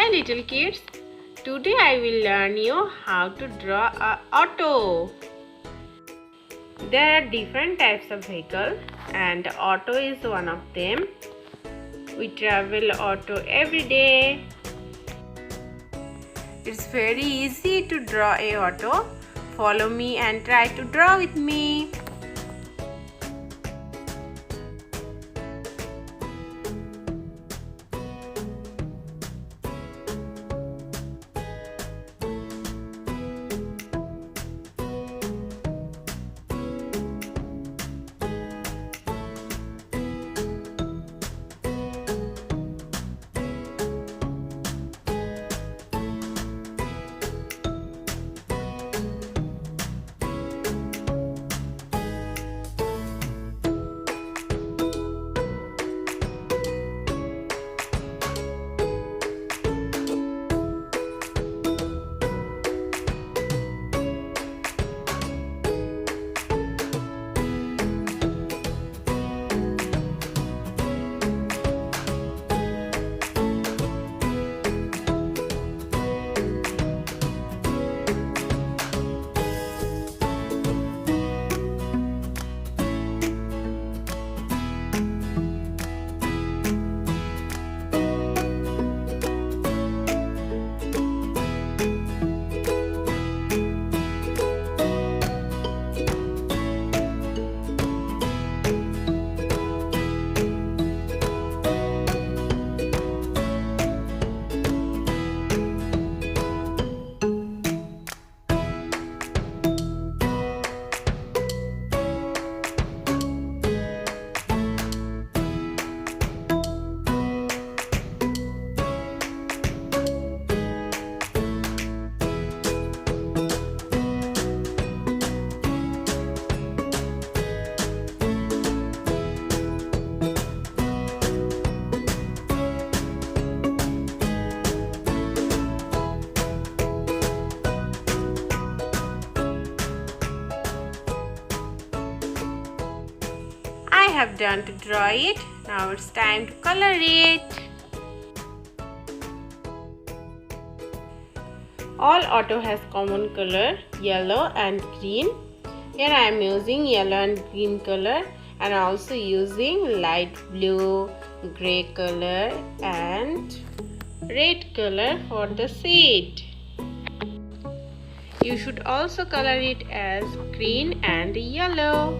Hi little kids, today I will learn you how to draw a auto. There are different types of vehicle and auto is one of them. We travel auto every day. It's very easy to draw a auto. Follow me and try to draw with me. I have done to draw it. Now it's time to color it. All auto has common color yellow and green. Here I am using yellow and green color and also using light blue, gray color and red color for the seat. You should also color it as green and yellow.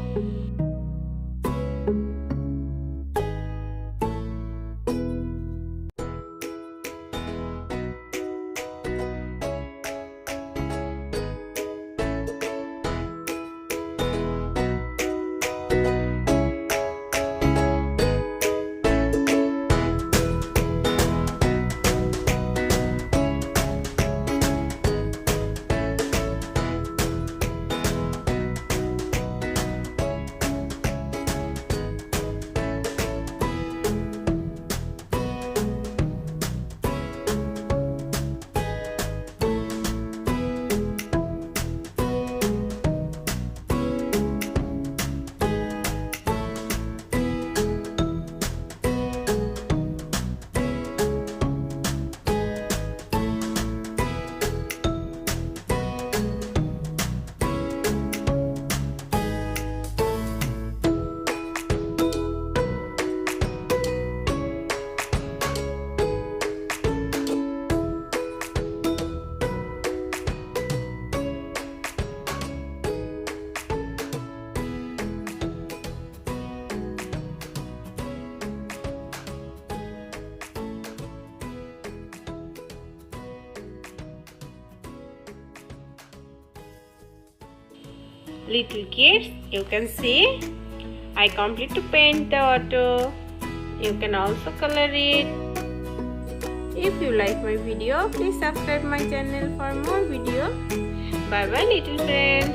Little kids, you can see I complete to paint the auto. You can also color it. If you like my video, please subscribe my channel for more videos. Bye bye little friends.